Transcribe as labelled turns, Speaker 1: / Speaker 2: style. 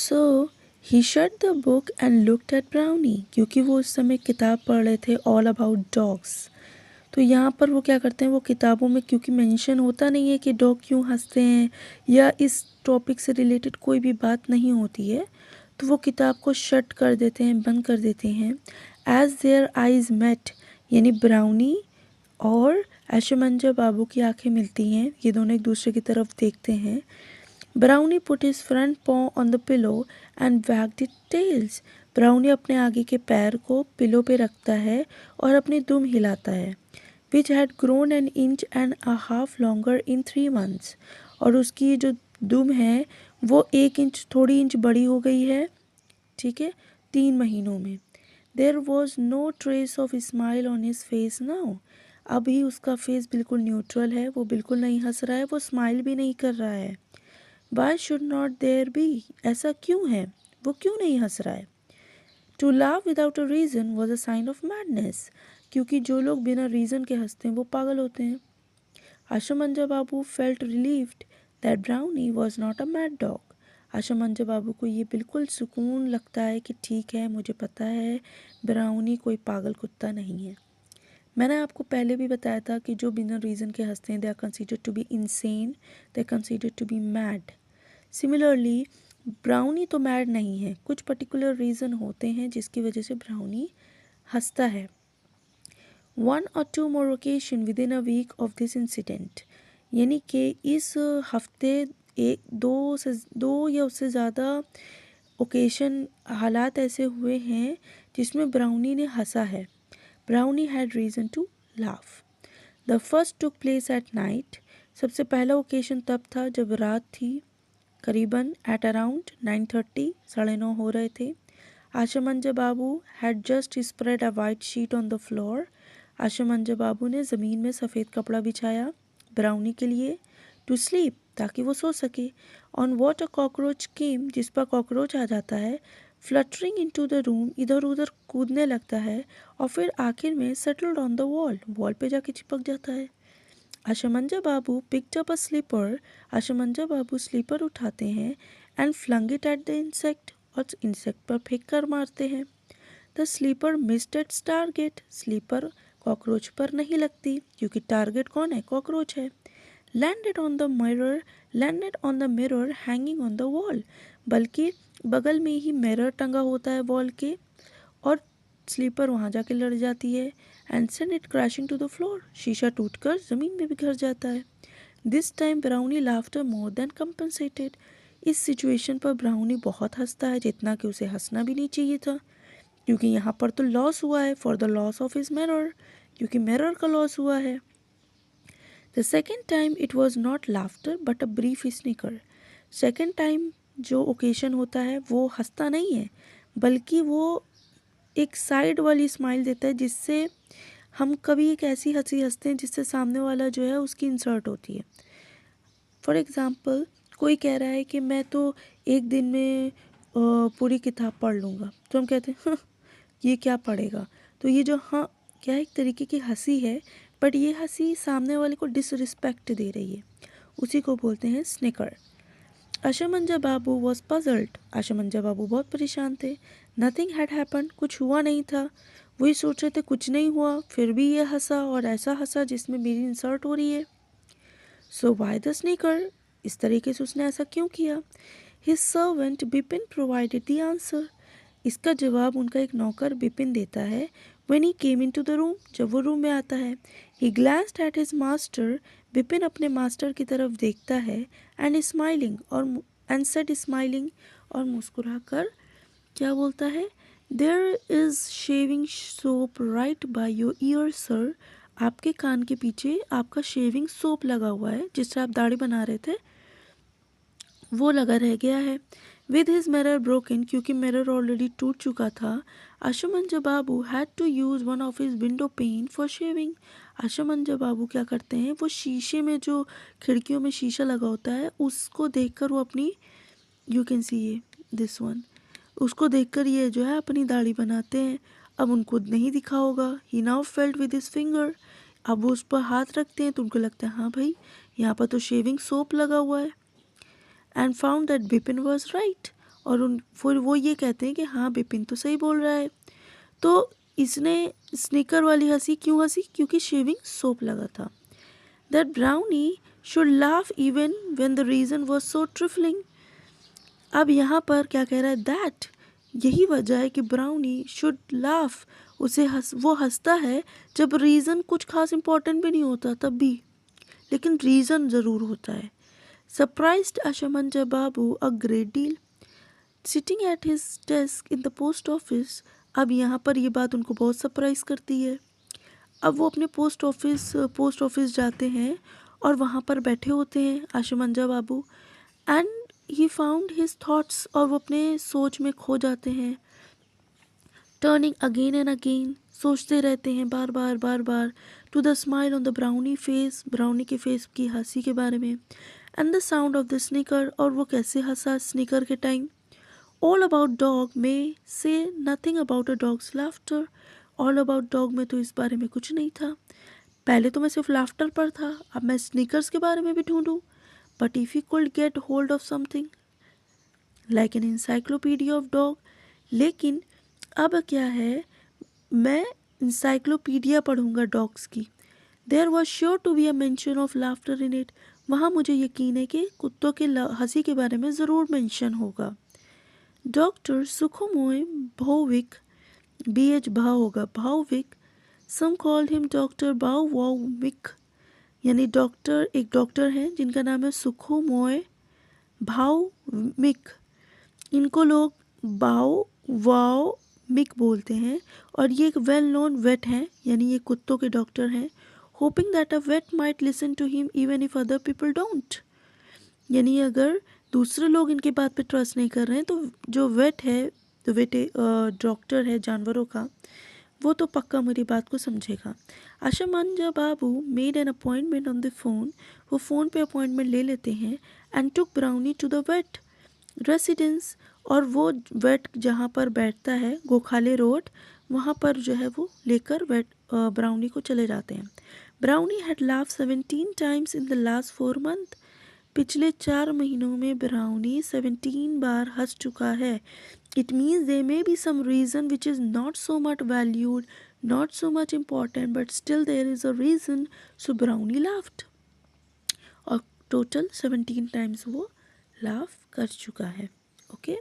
Speaker 1: So he shut the book and looked at brownie, क्योंकि वो उस समय किताब पढ़ रहे थे ऑल अबाउट डॉग्स। तो यहाँ पर वो क्या करते हैं, वो किताबों में क्योंकि मेंशन होता नहीं है कि डॉग क्यों हंसते हैं या इस टॉपिक से रिलेटेड कोई भी बात नहीं होती है, तो वो किताब को शट कर देते हैं, बंद कर देते हैं। एज देयर आइज़ मेट, यानी ब्राउनी और ऐशमंजा बाबू की आंखें मिलती हैं, ये दोनों एक दूसरे की तरफ देखते हैं। Brownie put his front paw on the pillow and wagged its tails. Brownie अपने आगे के पैर को पिलो पे रखता है और अपनी दुम हिलाता है। Which had grown an inch and a half longer in 3 months, और उसकी जो दुम है वो 1 इंच थोड़ी इंच बड़ी हो गई है, ठीक है, 3 महीनों में। There was no trace of smile on his face now. अभी उसका फेस बिल्कुल न्यूट्रल है, वो बिल्कुल नहीं हंस रहा है, वो स्माइल भी नहीं कर रहा है। Why should not there be? ऐसा क्यों है, वो क्यों नहीं हंस रहा है? To laugh without a reason was a sign of madness, क्योंकि जो लोग बिना रीज़न के हंसते हैं वो पागल होते हैं। आशुमंजा बाबू felt relieved that Brownie was not a mad dog. आशुमंजा बाबू को ये बिल्कुल सुकून लगता है कि ठीक है, मुझे पता है ब्राउनी कोई पागल कुत्ता नहीं है। मैंने आपको पहले भी बताया था कि जो बिना रीज़न के हंसते हैं they are considered to be insane, they are considered to be mad. Similarly Brownie तो मैड नहीं है, कुछ पर्टिकुलर रीज़न होते हैं जिसकी वजह से ब्राउनी हंसता है। 1 or 2 more occasion within a week of this incident, यानी कि इस हफ्ते दो या उससे ज़्यादा ओकेशन हालात ऐसे हुए हैं जिसमें ब्राउनी ने हंसा है। Brownie had reason to laugh. The first took place at night, सबसे पहला ओकेशन तब था जब रात थी, करीबन एट अराउंड 9:30, 9:30 हो रहे थे। Ashamanja Babu had just spread a white sheet on the floor. Ashamanja Babu ने ज़मीन में सफ़ेद कपड़ा बिछाया ब्राउनी के लिए, टू स्लीप, ताकि वो सो सके। ऑन वॉट अ कॉकरोच केम, जिस पर कॉकरोच आ जाता है, फ्लटरिंग इनटू द रूम, इधर उधर कूदने लगता है और फिर आखिर में settled on the wall, wall पे जाके चिपक जाता है। Ashamanja Babu picked up a slipper, Ashamanja Babu slipper उठाते हैं and flung it at the insect, और इंसेक्ट पर फेंक कर मारते हैं। The slipper missed its target, slipper cockroach पर नहीं लगती क्योंकि टारगेट कौन है, कॉकरोच है। Landed on the mirror hanging on the wall, बल्कि बगल में ही मिरर टंगा होता है वॉल के, और स्लीपर वहाँ जाके लड़ जाती है। And send it crashing to the floor, शीशा टूटकर ज़मीन में बिखर जाता है। This time Brownie laughter more than compensated, इस सिचुएशन पर ब्राउनी बहुत हंसता है जितना कि उसे हंसना भी नहीं चाहिए था, क्योंकि यहाँ पर तो लॉस हुआ है, for the loss of his mirror, क्योंकि मिरर का लॉस हुआ है। The second time it was not laughter but a brief sneaker, second time जो ओकेशन होता है वो हंसता नहीं है, बल्कि वो एक साइड वाली स्माइल देता है, जिससे हम कभी एक ऐसी हंसी हंसते हैं जिससे सामने वाला जो है उसकी इंसर्ट होती है। फॉर एग्ज़ाम्पल, कोई कह रहा है कि मैं तो एक दिन में पूरी किताब पढ़ लूँगा, तो हम कहते हैं हाँ, ये क्या पढ़ेगा। तो ये जो हाँ क्या एक तरीके की हंसी है, बट ये हंसी सामने वाले को डिसरिस्पेक्ट दे रही है, उसी को बोलते हैं स्निकर। आशुमंजा बाबू वॉज पजल्ड, आशुमंजा बाबू बहुत परेशान थे। नथिंग हैड हैपन, कुछ हुआ नहीं था। वही सोच रहे थे कुछ नहीं हुआ, फिर भी ये हंसा, और ऐसा हंसा जिसमें मेरी इंसर्ट हो रही है। सो वाई द स्निकर, इस तरीके से उसने ऐसा क्यों किया। His servant Bipin provided the answer, इसका जवाब उनका एक नौकर बिपिन देता है। When he came into the room, जब वो रूम में आता है, ही glanced at his master, Bipin अपने मास्टर की तरफ देखता है, एंड स्माइलिंग और मुस्कुरा कर क्या बोलता है, there is shaving soap right by your ear sir, आपके कान के पीछे आपका शेविंग सोप लगा हुआ है, जिससे आप दाढ़ी बना रहे थे वो लगा रह गया है। विद हिज मिरर ब्रोकन, क्योंकि मिरर ऑलरेडी टूट चुका था, Ashamanja Babu had to use one of his window pane for shaving. Ashamanja Babu क्या करते हैं, वो शीशे में जो खिड़कियों में शीशा लगा होता है उसको देखकर वो अपनी, यू कैन सी ये दिस वन, उसको देखकर ये जो है अपनी दाढ़ी बनाते हैं। अब उनको नहीं दिखा होगा, he now felt with his finger, अब वो उस पर हाथ रखते हैं तो उनको लगता है हाँ भाई यहाँ पर तो शेविंग सोप लगा हुआ है। And found that Bipin was right, और फिर वो ये कहते हैं कि हाँ बिपिन तो सही बोल रहा है। तो इसने स्निकर वाली हंसी क्यों हंसी? क्योंकि शेविंग सोप लगा था। That brownie should laugh even when the reason was so trifling. अब यहाँ पर क्या कह रहा है? दैट, यही वजह है कि ब्राउनी शुड लाफ, वो हंसता है जब रीज़न कुछ खास इंपॉर्टेंट भी नहीं होता तब भी, लेकिन रीज़न ज़रूर होता है। Surprised Ashamanja Babu a great deal sitting at his desk in the post office. अब यहाँ पर ये बात उनको बहुत सरप्राइज करती है। अब वो अपने पोस्ट ऑफिस जाते हैं और वहाँ पर बैठे होते हैं Ashamanja Babu, and he found his thoughts, और वो अपने सोच में खो जाते हैं। टर्निंग अगेन एंड अगेन, सोचते रहते हैं बार बार to the smile on the brownie face, Brownie के फेस की हंसी के बारे में, and the sound of the snicker, और वो कैसे हंसा स्निकर के टाइम। ऑल अबाउट डॉग में से nothing about a dogs laughter. All about dog में तो इस बारे में कुछ नहीं था। पहले तो मैं सिर्फ लाफ्टर पर था, अब मैं स्निकर्स के बारे में भी ढूंढूं। But if you could get hold of something like an encyclopedia of dog, लेकिन अब क्या है, मैं इंसाइक्लोपीडिया पढ़ूंगा डॉग्स की। There was sure to be a mention of laughter in it, वहाँ मुझे यकीन है कि कुत्तों के हंसी के बारे में ज़रूर मेंशन होगा। डॉक्टर सुखोमोय भौविक, BH भाव होगा, भाविक, सम कॉल्ड हिम डॉक्टर भावविक, यानी एक डॉक्टर हैं जिनका नाम है सुखोमोय भावमिक। इनको लोग मिक बोलते हैं, और ये एक वेल नोन वेट हैं, यानी ये कुत्तों के डॉक्टर हैं। Hoping that a vet might listen to him even if other people don't, यानी अगर दूसरे लोग इनकी बात पे ट्रस्ट नहीं कर रहे हैं तो जो वेट है, तो डॉक्टर है जानवरों का, वो तो पक्का मेरी बात को समझेगा। Ashamanja Babu made an appointment on the phone, वो फ़ोन पे अपॉइंटमेंट ले लेते हैं, and took Brownie to the vet residence, और वो वेट जहाँ पर बैठता है गोखाले रोड, वहाँ पर जो है वो लेकर ब्राउनी को चले जाते हैं। Brownie had laugh 17 times in the last 4 month, पिछले 4 महीनों में ब्राउनी 17 बार हंस चुका है। It means there may be some reason which is not so much valued, not so much important, but still there is a reason, so Brownie laughed. और total 17 times वो laugh कर चुका है। ओके।